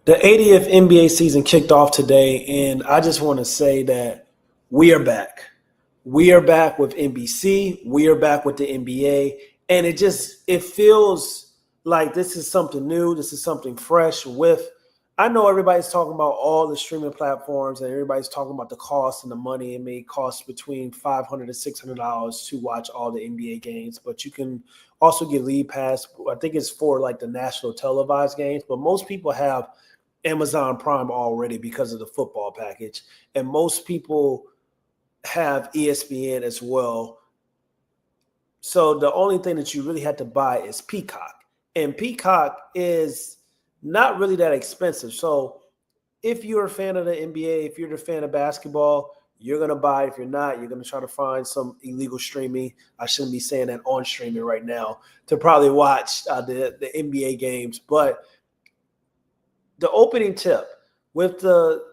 The 80th NBA season kicked off today, and I just want to say that we are back. We are back with NBC. We are back with the NBA, and it feels like this is something new. This is something fresh. I know everybody's talking about all the streaming platforms, and everybody's talking about the cost and the money. It may cost between $500 to $600 to watch all the NBA games, but you can also get League Pass. I think it's for like the national televised games, but most people have Amazon Prime already because of the football package. And most people have ESPN as well. So the only thing that you really had to buy is Peacock. And Peacock is not really that expensive. So if you're a fan of the NBA, if you're a fan of basketball, you're going to buy it. If you're not, you're going to try to find some illegal streaming. I shouldn't be saying that on streaming right now to probably watch the NBA games. But the opening tip with the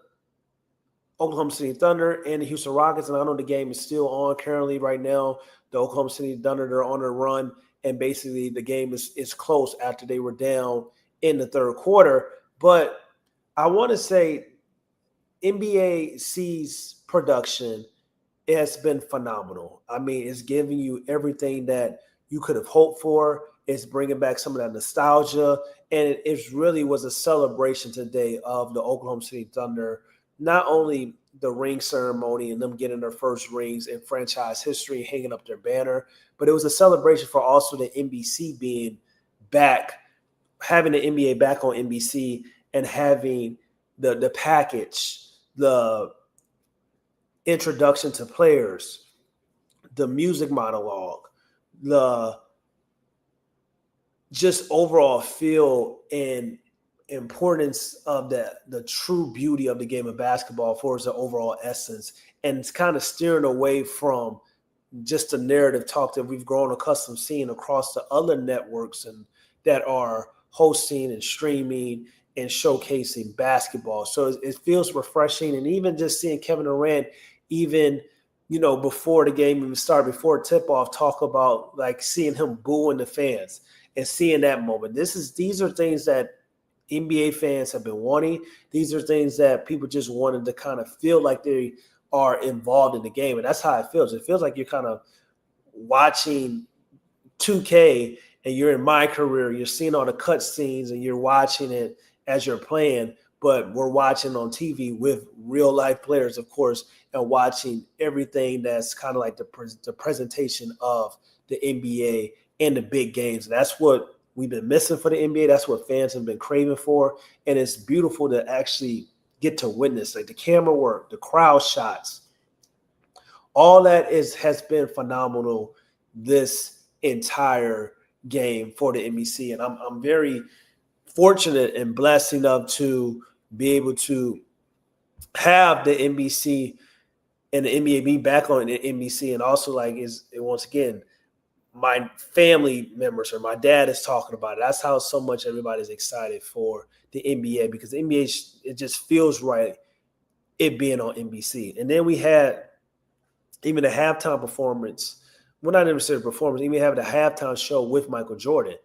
Oklahoma City Thunder and the Houston Rockets, and I know the game is still on currently right now. The Oklahoma City Thunder, they're on a run, and basically the game is close after they were down in the third quarter. But I want to say NBAC's production has been phenomenal. I mean, it's giving you everything that you could have hoped for. It's bringing back some of that nostalgia. And it really was a celebration today of the Oklahoma City Thunder, not only the ring ceremony and them getting their first rings in franchise history, hanging up their banner, but it was a celebration for also the NBC being back, having the NBA back on NBC and having the package, the introduction to players, the music monologue, the just overall feel and importance of the true beauty of the game of basketball for its overall essence. And it's kind of steering away from just the narrative talk that we've grown accustomed seeing across the other networks and that are hosting and streaming and showcasing basketball. So it feels refreshing. And even just seeing Kevin Durant, even before the game even started, before tip-off, talk about like seeing him booing the fans and seeing that moment. These are things that NBA fans have been wanting. These are things that people just wanted to kind of feel like they are involved in the game. And that's how it feels. It feels like you're kind of watching 2K and you're in my career. You're seeing all the cut scenes and you're watching it as you're playing, but we're watching on TV with real life players, of course, and watching everything that's kind of like the presentation of the NBA and the big games. That's what we've been missing for the NBA. That's what fans have been craving for. And it's beautiful to actually get to witness, like the camera work, the crowd shots, all that has been phenomenal this entire game for the NBC. And I'm very fortunate and blessed enough to be able to have the NBC and the NBA be back on the NBC. And also once again, my family members or my dad is talking about it. That's how so much everybody's excited for the NBA, because the NBA, it just feels right it being on NBC. And then we had even a halftime performance. Well, not necessarily performance, even having a halftime show with Michael Jordan.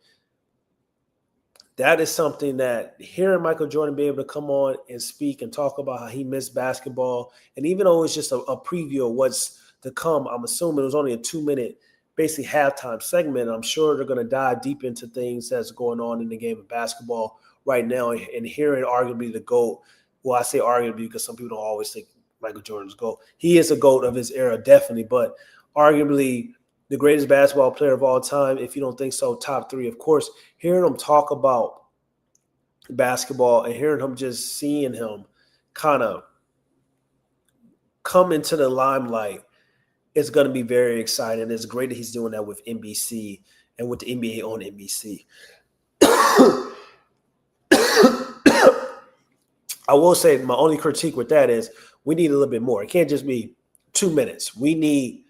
That is something that hearing Michael Jordan be able to come on and speak and talk about how he missed basketball, and even though it's just a preview of what's to come, I'm assuming it was only a 2-minute basically halftime segment. I'm sure they're going to dive deep into things that's going on in the game of basketball right now, and hearing arguably the GOAT. Well, I say arguably because some people don't always think Michael Jordan's GOAT. He is a GOAT of his era, definitely, but arguably the greatest basketball player of all time. If you don't think so, top 3, of course. Hearing him talk about basketball and hearing him, just seeing him kind of come into the limelight, it's going to be very exciting. It's great that he's doing that with NBC and with the NBA on NBC. I will say my only critique with that is we need a little bit more. It can't just be 2 minutes. We need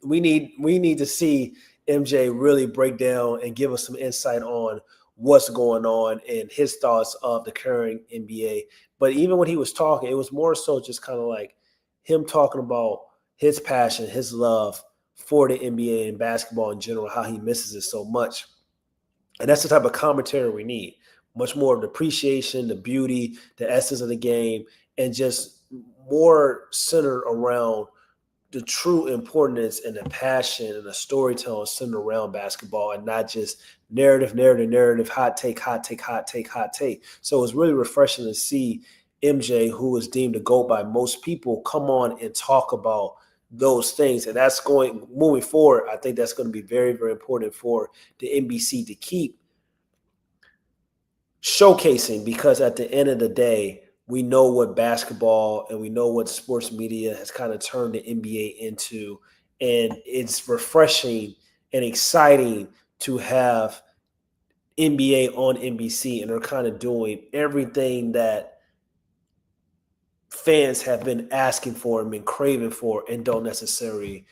to see MJ really break down and give us some insight on what's going on and his thoughts of the current NBA. But even when he was talking, it was more so just kind of like him talking about his passion, his love for the NBA and basketball in general, how he misses it so much. And that's the type of commentary we need. much more of the appreciation, the beauty, the essence of the game, and just more centered around the true importance and the passion and the storytelling centered around basketball, and not just narrative, hot take. So it's really refreshing to see MJ, who is deemed a GOAT by most people, come on and talk about those things. And that's moving forward, I think that's going to be very, very important for the NBC to keep showcasing, because at the end of the day, we know what basketball and we know what sports media has kind of turned the NBA into. And it's refreshing and exciting to have NBA on NBC, and they're kind of doing everything that fans have been asking for and been craving for, and don't necessarily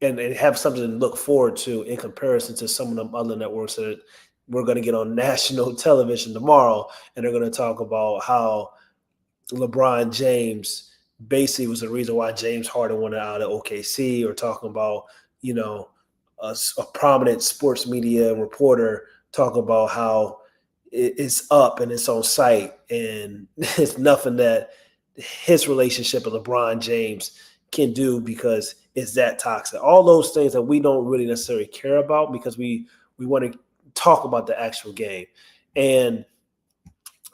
and have something to look forward to in comparison to some of them other networks that we're going to get on national television tomorrow. And they're going to talk about how LeBron James basically was the reason why James Harden wanted out of OKC, or talking about, a prominent sports media reporter talking about how it's up and it's on site, and it's nothing that his relationship with LeBron James can do because it's that toxic. All those things that we don't really necessarily care about, because we want to talk about the actual game. And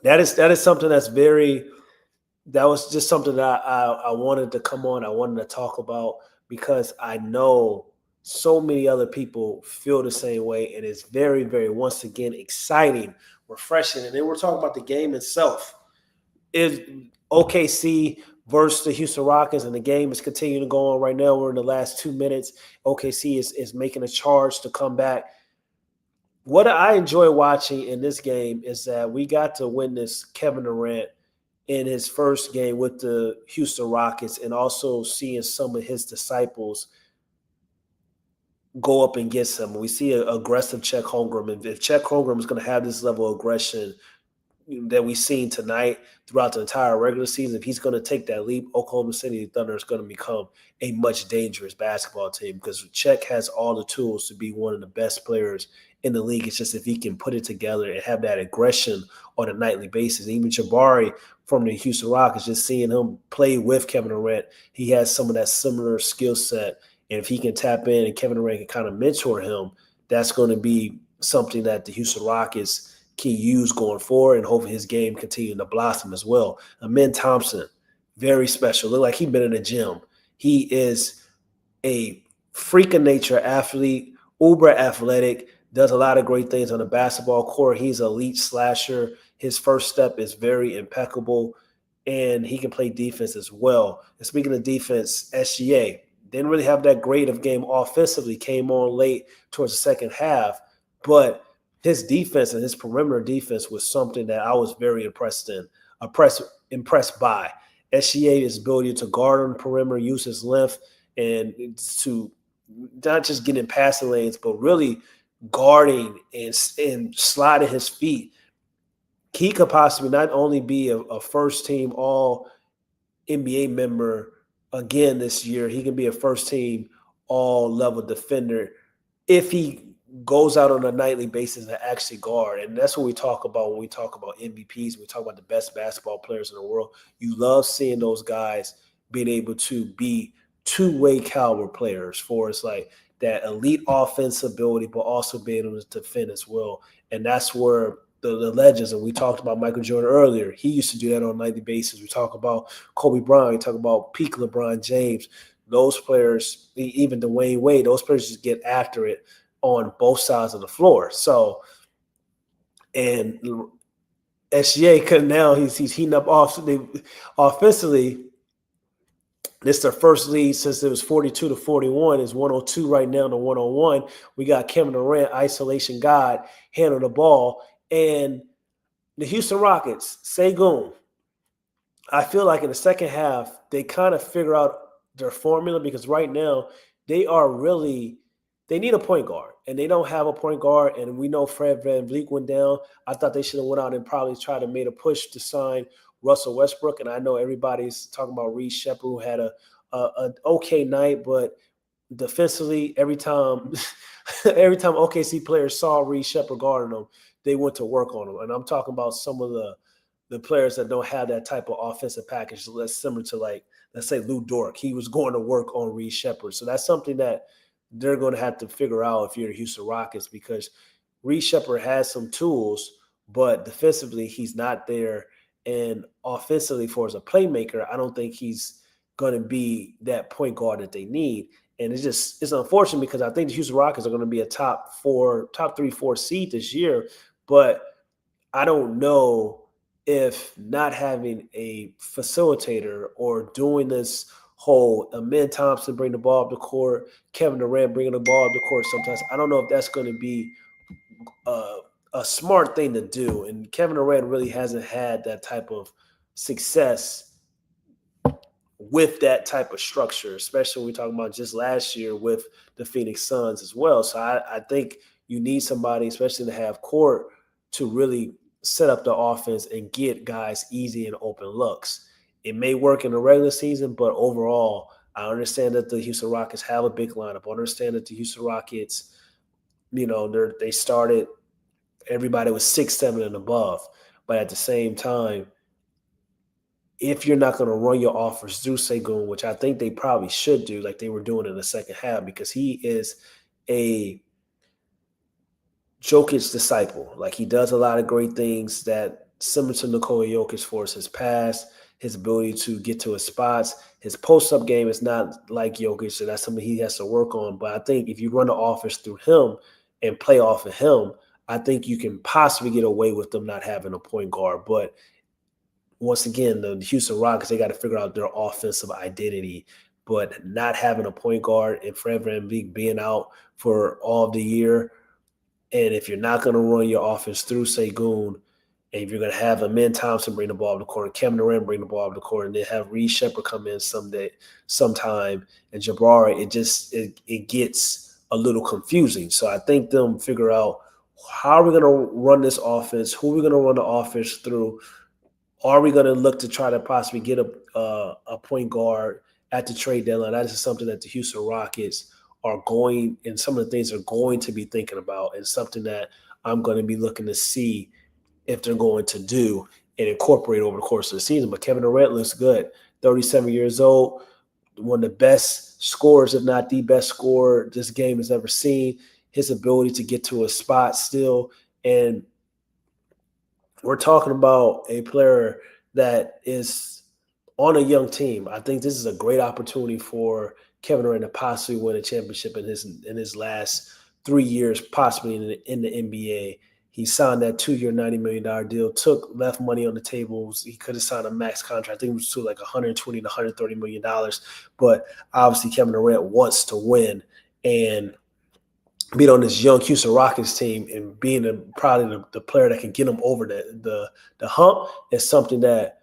that is something that was just something that I wanted to come on. I wanted to talk about, because I know so many other people feel the same way. And it's very, very, once again, exciting, refreshing. And then we're talking about the game itself. Is OKC versus the Houston Rockets, and the game is continuing to go on right now. We're in the last 2 minutes. OKC is making a charge to come back. What I enjoy watching in this game is that we got to witness Kevin Durant in his first game with the Houston Rockets, and also seeing some of his disciples go up against him. We see an aggressive Chet Holmgren. And if Chet Holmgren is going to have this level of aggression that we've seen tonight throughout the entire regular season, if he's going to take that leap, Oklahoma City Thunder is going to become a much dangerous basketball team, because Chet has all the tools to be one of the best players in the league. It's just if he can put it together and have that aggression on a nightly basis. Even Jabari from the Houston Rockets, just seeing him play with Kevin Durant, he has some of that similar skill set. And if he can tap in and Kevin Durant can kind of mentor him, that's going to be something that the Houston Rockets can use going forward, and hopefully his game continue to blossom as well. Amen Thompson, very special. Look like he's been in the gym. He is a freak of nature athlete, uber athletic, does a lot of great things on the basketball court. He's an elite slasher. His first step is very impeccable, and he can play defense as well. And speaking of defense, SGA didn't really have that great of game offensively, came on late towards the second half, but his defense and his perimeter defense was something that I was very impressed by. SGA's ability to guard on the perimeter, use his length, and to not just get in passing lanes, but really guarding and sliding his feet. He could possibly not only be a first-team All-NBA member again this year, he can be a first-team all-level defender if he goes out on a nightly basis and actually guard. And that's what we talk about when we talk about MVPs. We talk about the best basketball players in the world. You love seeing those guys being able to be two-way caliber players for us, like that elite offensive ability, but also being able to defend as well. And that's where the legends, and we talked about Michael Jordan earlier, he used to do that on a nightly basis. We talk about Kobe Bryant, we talk about peak LeBron James. Those players, even Dwayne Wade, those players just get after it on both sides of the floor. So, and SGA now he's heating up offensively. This is their first lead since it was 42-41. It's 102 right now to 101. We got Kevin Durant, isolation god, handle the ball. And the Houston Rockets, Sengun, I feel like in the second half, they kind of figure out their formula, because right now they need a point guard, and they don't have a point guard. And we know Fred VanVleet went down. I thought they should have went out and probably tried to make a push to sign Russell Westbrook. And I know everybody's talking about Reed Sheppard, who had an okay night, but defensively, every time OKC players saw Reed Sheppard guarding them, they went to work on him. And I'm talking about some of the players that don't have that type of offensive package that's similar to, like, let's say Lou Dort. He was going to work on Reed Sheppard. So that's something that they're going to have to figure out if you're the Houston Rockets, because Reed Sheppard has some tools, but defensively he's not there. And offensively, for as a playmaker, I don't think he's going to be that point guard that they need. And it's unfortunate, because I think the Houston Rockets are going to be a top 3, 4 seed this year. But I don't know if not having a facilitator or doing this whole Amen Thompson bring the ball up the court, Kevin Durant bringing the ball up the court sometimes, I don't know if that's going to be a smart thing to do. And Kevin Durant really hasn't had that type of success with that type of structure, especially when we're talking about just last year with the Phoenix Suns as well. So I think you need somebody, especially to have court, to really set up the offense and get guys easy and open looks. It may work in the regular season, but overall, I understand that the Houston Rockets have a big lineup. I understand that the Houston Rockets, they started, everybody was 6'7" and above. But at the same time, if you're not going to run your offense through Sengun, which I think they probably should do, like they were doing in the second half, because he is a Jokic disciple. Like, he does a lot of great things that similar to Nikola Jokic for his pass, his ability to get to his spots. His post-up game is not like Jokic, so that's something he has to work on. But I think if you run the offense through him and play off of him, I think you can possibly get away with them not having a point guard. But once again, the Houston Rockets, they got to figure out their offensive identity. But not having a point guard and Fred VanVleet being out for all of the year, and if you're not going to run your offense through Sengun, and if you're going to have Amen Thompson bring the ball up the court, Kevin Durant bring the ball up the court, and then have Reed Sheppard come in sometime, and Jabari, it gets a little confusing. So I think them figure out, how are we going to run this offense? Who are we going to run the offense through? Are we going to look to try to possibly get a point guard at the trade deadline? That is something that the Houston Rockets are going, and some of the things they're going to be thinking about, and something that I'm going to be looking to see if they're going to do and incorporate over the course of the season. But Kevin Durant looks good, 37 years old, one of the best scorers, if not the best scorer this game has ever seen. His ability to get to a spot still, and we're talking about a player that is on a young team. I think this is a great opportunity for Kevin Durant to possibly win a championship in his last 3 years, possibly in the NBA. He signed that 2-year, $90 million deal, left money on the table. He could have signed a max contract. I think it was to like $120 to $130 million. But obviously Kevin Durant wants to win, and being on this young Houston Rockets team and being probably the player that can get them over the hump is something that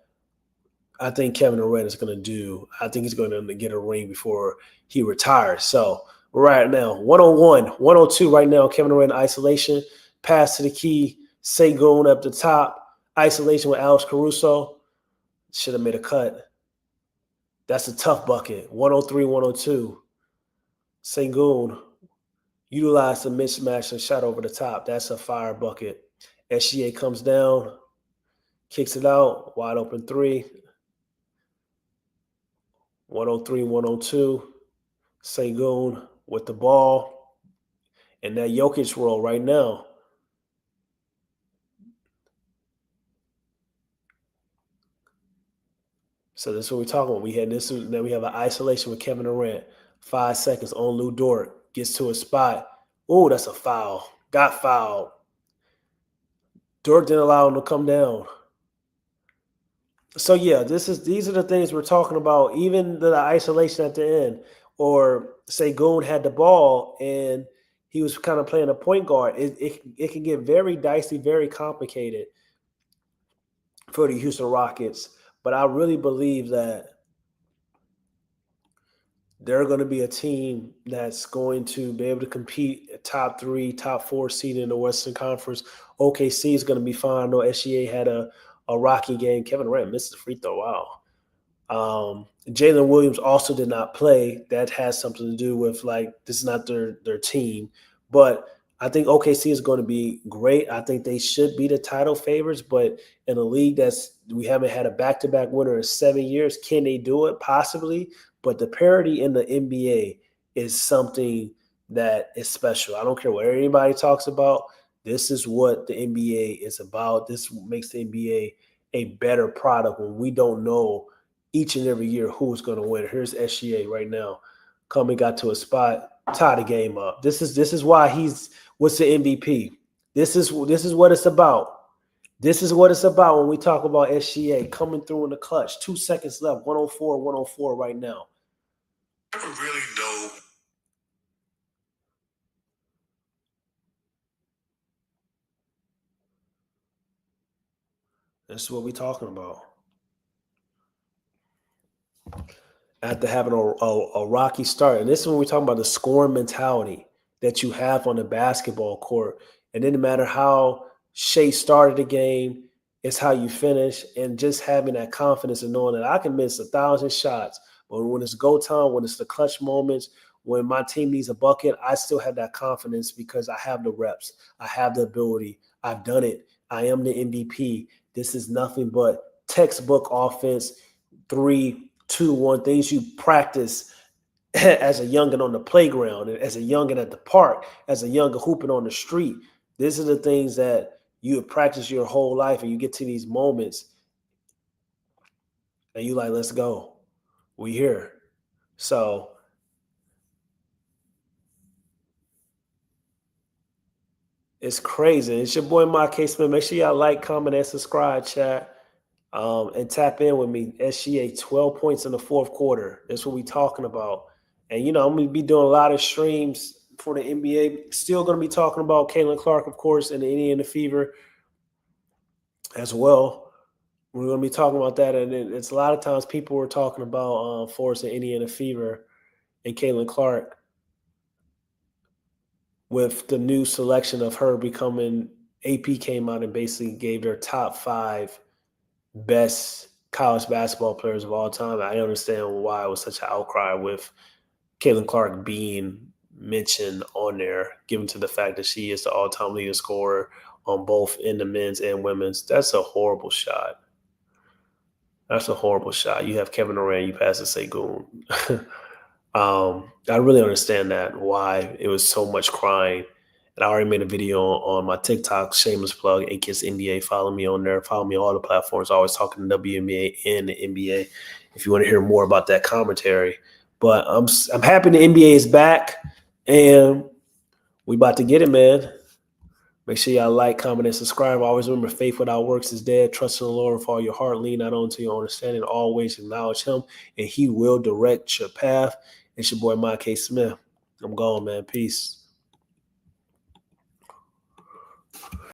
I think Kevin Durant is going to do. I think he's going to get a ring before he retires. So right now, 101, 102 right now, Kevin Durant isolation, pass to the key, Sengun up the top, isolation with Alex Caruso. Should have made a cut. That's a tough bucket. 103, 102. Sengun utilized the mismatch and shot over the top. That's a fire bucket. SGA comes down, kicks it out, wide open three. 103, 102. Sengun with the ball. And that Jokic role right now. So that's what we're talking about. Then we have an isolation with Kevin Durant. 5 seconds on Lou Dort. Gets to a spot. Oh, that's a foul. Got fouled. Dort didn't allow him to come down. So yeah, these are the things we're talking about. Even the isolation at the end, or Sengun had the ball and he was kind of playing a point guard. It can get very dicey, very complicated for the Houston Rockets. But I really believe that they're going to be a team that's going to be able to compete at top 3, top 4 seed in the Western Conference. OKC is going to be fine. I know SGA had a rocky game. Kevin Durant missed the free throw. Wow. Jalen Williams also did not play. That has something to do with, like, this is not their team. But I think OKC is going to be great. I think they should be the title favorites, but in a league we haven't had a back-to-back winner in 7 years, can they do it? Possibly, but the parity in the NBA is something that is special. I don't care what anybody talks about. This is what the NBA is about. This makes the NBA a better product when we don't know each and every year who's going to win. Here's SGA right now. Coming got to a spot, tie the game up. This is why he's what's the MVP. This is what it's about. This is what it's about when we talk about SGA coming through in the clutch. 2 seconds left, 104 right now. I never really know. That's what we're talking about. After having a rocky start. And this is when we're talking about the scoring mentality that you have on the basketball court. It didn't matter how Shai started the game, it's how you finish, and just having that confidence and knowing that I can miss 1,000 shots, but when it's go time, when it's the clutch moments, when my team needs a bucket, I still have that confidence because I have the reps. I have the ability. I've done it. I am the MVP. This is nothing but textbook offense, 3-2-1, things you practice as a youngin on the playground, as a youngin at the park, as a youngin hooping on the street. These are the things that you have practiced your whole life, and you get to these moments, and you like, let's go. We here. So it's crazy. It's your boy, my case man. Make sure y'all like, comment, and subscribe, chat. And tap in with me. SGA 12 points in the fourth quarter. That's what we talking about. And I'm gonna be doing a lot of streams for the NBA. Still gonna be talking about Caitlin Clark, of course, and the Indiana Fever as well. We're gonna be talking about that, and it's a lot of times people were talking about Force and Indiana Fever and Caitlin Clark with the new selection of her becoming. AP came out and basically gave their top 5 best college basketball players of all time. I understand why it was such an outcry with Caitlin Clark being mentioned on there, given to the fact that she is the all-time leading scorer on both in the men's and women's. That's a horrible shot. That's a horrible shot. You have Kevin Durant, you pass to Segun. I really understand that, why it was so much crying. And I already made a video on my TikTok, shameless plug, AKIS NBA. Follow me on there. Follow me on all the platforms. Always talking WNBA and the NBA if you want to hear more about that commentary. But I'm happy the NBA is back, and we about to get it, man. Make sure y'all like, comment, and subscribe. Always remember, faith without works is dead. Trust in the Lord with all your heart. Lean not onto your understanding. Always acknowledge him, and he will direct your path. It's your boy, Mike K. Smith. I'm gone, man. Peace.